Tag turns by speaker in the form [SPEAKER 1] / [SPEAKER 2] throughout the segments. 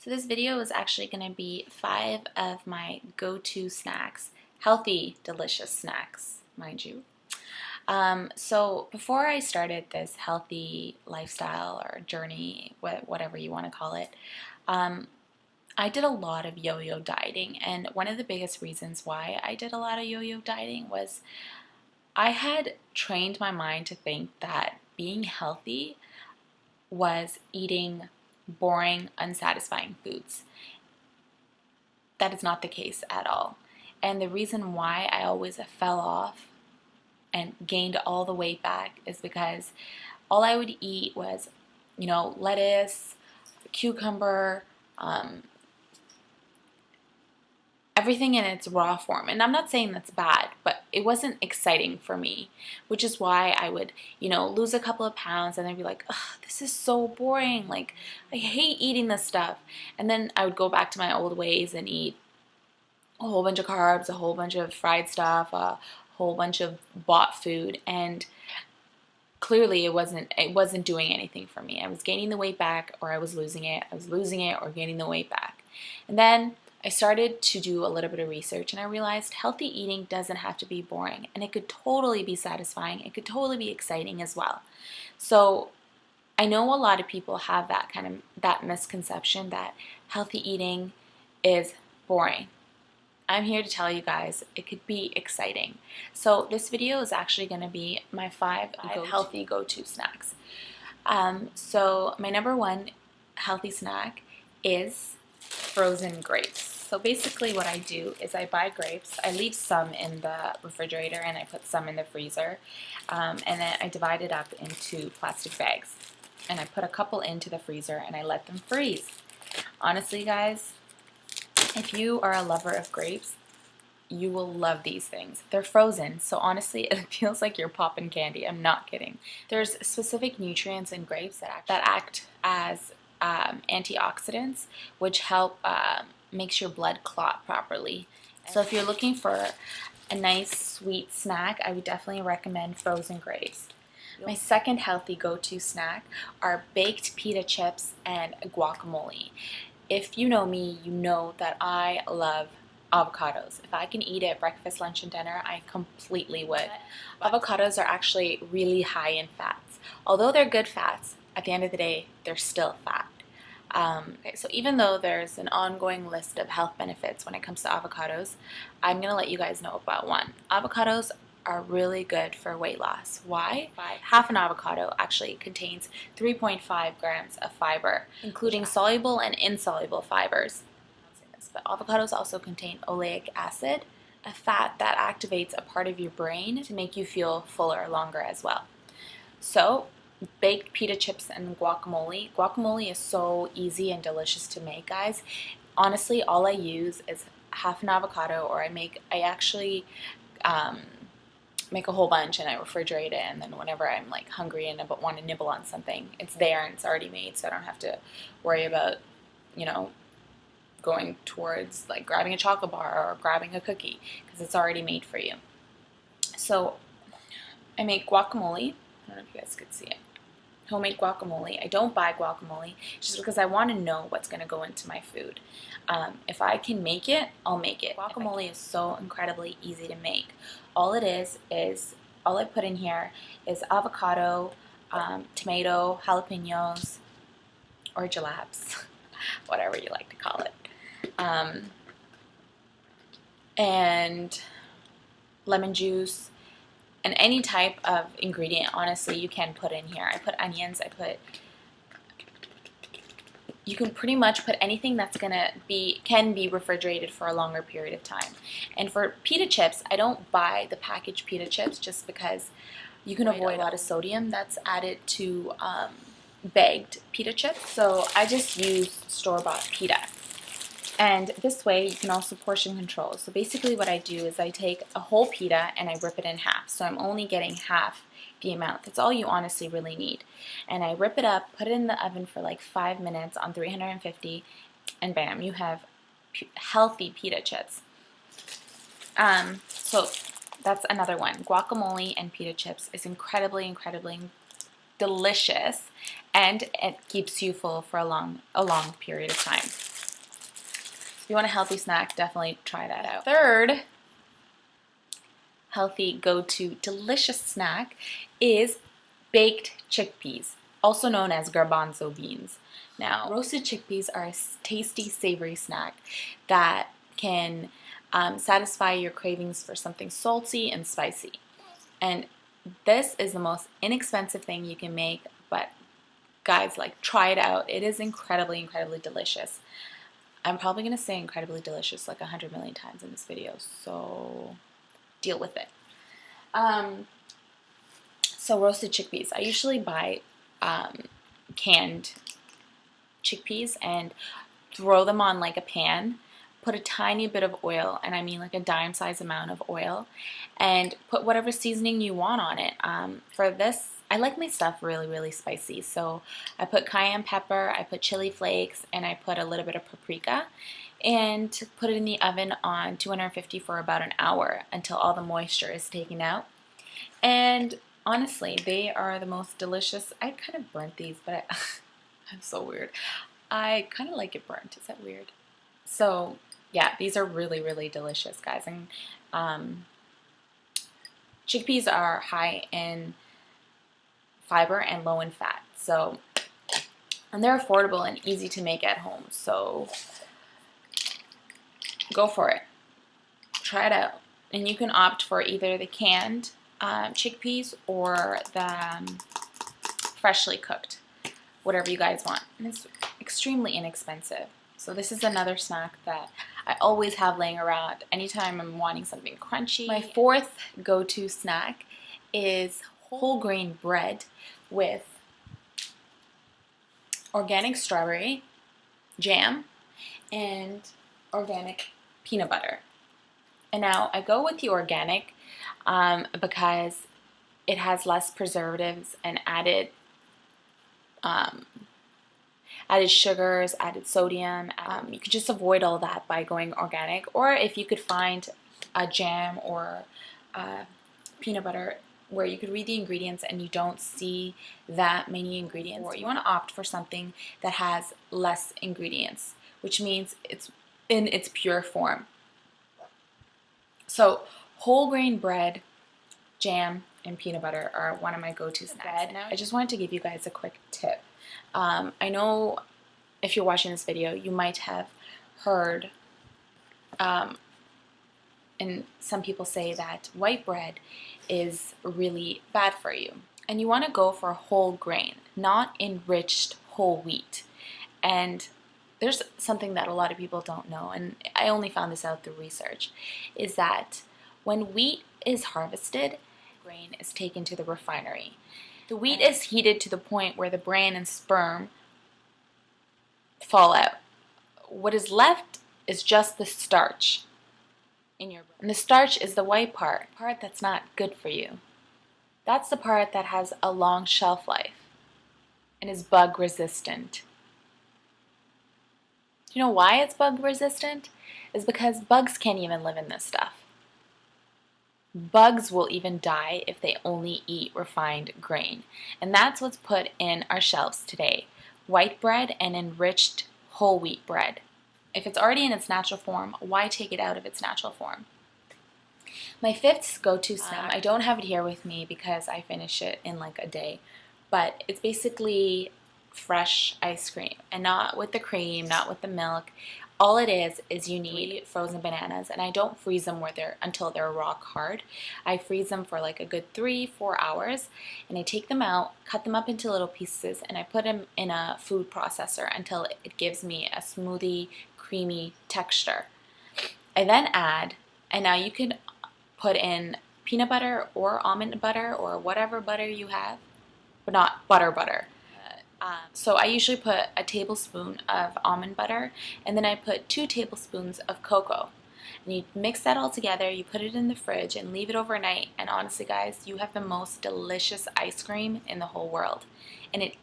[SPEAKER 1] So this video is actually going to be 5 of my go-to snacks, healthy, delicious snacks, mind you. So before I started this healthy lifestyle or journey, whatever you want to call it, I did a lot of yo-yo dieting, and one of the biggest reasons why I did a lot of yo-yo dieting was I had trained my mind to think that being healthy was eating boring, unsatisfying foods. That is not the case at all. And the reason why I always fell off and gained all the weight back is because all I would eat was, lettuce, cucumber, everything in its raw form. And I'm not saying that's bad, but it wasn't exciting for me, which is why I would, lose a couple of pounds and then be like, ugh, this is so boring. Like, I hate eating this stuff. And then I would go back to my old ways and eat a whole bunch of carbs, a whole bunch of fried stuff, a whole bunch of bought food. And clearly it wasn't doing anything for me. I was gaining the weight back or I was losing it. I was losing it or gaining the weight back. And then I started to do a little bit of research and I realized healthy eating doesn't have to be boring, and it could totally be satisfying. It could totally be exciting as well. So I know a lot of people have that misconception that healthy eating is boring. I'm here to tell you guys it could be exciting. So this video is actually going to be my 5 healthy go-to snacks. So my number 1 healthy snack is frozen grapes. So basically what I do is I buy grapes, I leave some in the refrigerator and I put some in the freezer, and then I divide it up into plastic bags. And I put a couple into the freezer and I let them freeze. Honestly, guys, if you are a lover of grapes, you will love these things. They're frozen, so honestly, it feels like you're popping candy. I'm not kidding. There's specific nutrients in grapes that act as antioxidants, which help makes your blood clot properly. So if you're looking for a nice sweet snack, I would definitely recommend frozen grapes. My second healthy go-to snack are baked pita chips and guacamole. If you know me, you know that I love avocados. If I can eat it breakfast, lunch, and dinner, I completely would. Avocados are actually really high in fats. Although they're good fats, at the end of the day, they're still fat. So even though there's an ongoing list of health benefits when it comes to avocados, I'm going to let you guys know about one. Avocados are really good for weight loss. Why? Half an avocado actually contains 3.5 grams of fiber, including soluble and insoluble fibers. But avocados also contain oleic acid, a fat that activates a part of your brain to make you feel fuller longer as well. So baked pita chips and guacamole. Guacamole is so easy and delicious to make, guys. Honestly, all I use is half an avocado, or I actually make a whole bunch and I refrigerate it, and then whenever I'm like hungry and want to nibble on something, it's there and it's already made, so I don't have to worry about, going towards like grabbing a chocolate bar or grabbing a cookie, because it's already made for you. So I make guacamole. I don't know if you guys could see it. Homemade guacamole. I don't buy guacamole just because I want to know what's going to go into my food. If I can make it, I'll make it. Guacamole is so incredibly easy to make. All I put in here is avocado, tomato, jalapenos, or jalaps, whatever you like to call it, and lemon juice. And any type of ingredient, honestly, you can put in here. I put onions, you can pretty much put anything that's can be refrigerated for a longer period of time. And for pita chips, I don't buy the packaged pita chips just because you can avoid a lot of sodium that's added to bagged pita chips. So I just use store-bought pita. And this way you can also portion control. So basically what I do is I take a whole pita and I rip it in half. So I'm only getting half the amount. That's all you honestly really need. And I rip it up, put it in the oven for like 5 minutes on 350, and bam, you have healthy pita chips. So that's another one. Guacamole and pita chips is incredibly, incredibly delicious, and it keeps you full for a long period of time. If you want a healthy snack, definitely try that out. Third healthy go-to delicious snack is baked chickpeas, also known as garbanzo beans. Now, roasted chickpeas are a tasty, savory snack that can satisfy your cravings for something salty and spicy. And this is the most inexpensive thing you can make, but guys, like, try it out. It is incredibly, incredibly delicious. I'm probably going to say incredibly delicious like 100 million times in this video, so deal with it. So roasted chickpeas. I usually buy canned chickpeas and throw them on like a pan, put a tiny bit of oil, and I mean like a dime size amount of oil, and put whatever seasoning you want on it. For this, I like my stuff really, really spicy, so I put cayenne pepper, I put chili flakes, and I put a little bit of paprika, and put it in the oven on 250 for about an hour until all the moisture is taken out. And honestly, they are the most delicious. I kind of burnt these, but I'm so weird. I kind of like it burnt. Is that weird? So yeah, these are really, really delicious, guys. And chickpeas are high in fiber and low in fat. So, and they're affordable and easy to make at home. So go for it. Try it out. And you can opt for either the canned chickpeas or the freshly cooked, whatever you guys want. And it's extremely inexpensive. So this is another snack that I always have laying around anytime I'm wanting something crunchy. My fourth go-to snack is whole grain bread with organic strawberry jam and organic peanut butter. And now I go with the organic because it has less preservatives and added sugars, added sodium. You could just avoid all that by going organic. Or if you could find a jam or peanut butter where you could read the ingredients and you don't see that many ingredients, or you want to opt for something that has less ingredients, which means it's in its pure form. So whole grain bread, jam, and peanut butter are one of my go-to snacks. Now, I just wanted to give you guys a quick tip. I know if you're watching this video, you might have heard and some people say that white bread is really bad for you. And you want to go for whole grain, not enriched whole wheat. And there's something that a lot of people don't know, and I only found this out through research, is that when wheat is harvested, grain is taken to the refinery. The wheat is heated to the point where the bran and sperm fall out. What is left is just the starch in your bread. And the starch is the white part that's not good for you. That's the part that has a long shelf life and is bug resistant. You know why it's bug resistant? Is because bugs can't even live in this stuff. Bugs will even die if they only eat refined grain. And that's what's put in our shelves today. White bread and enriched whole wheat bread. If it's already in its natural form, why take it out of its natural form? My fifth go-to snack, I don't have it here with me because I finish it in like a day, but it's basically fresh ice cream, and not with the cream, not with the milk. All it is you need frozen bananas, and I don't freeze them until they're rock hard. I freeze them for like a good 3-4 hours, and I take them out, cut them up into little pieces, and I put them in a food processor until it gives me a smoothie, creamy texture. I then add, and now you can put in peanut butter or almond butter or whatever butter you have, but not butter. So I usually put a tablespoon of almond butter, and then I put 2 tablespoons of cocoa. And you mix that all together, you put it in the fridge and leave it overnight, and honestly guys, you have the most delicious ice cream in the whole world. And it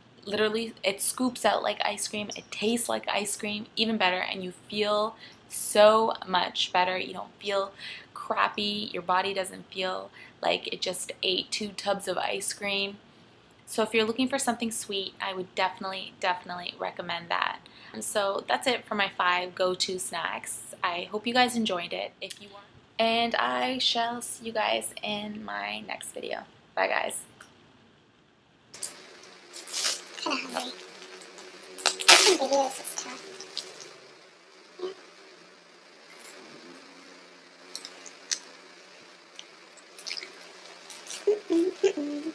[SPEAKER 1] scoops out like ice cream, it tastes like ice cream, even better, and you feel so much better. You don't feel crappy, your body doesn't feel like it just ate 2 tubs of ice cream. So if you're looking for something sweet, I would definitely recommend that. And so that's it for my 5 go-to snacks. I hope you guys enjoyed it. If you want, and I shall see you guys in my next video. Bye guys.
[SPEAKER 2] Kind of hungry. Making videos is tough. Mm-mm-mm-mm.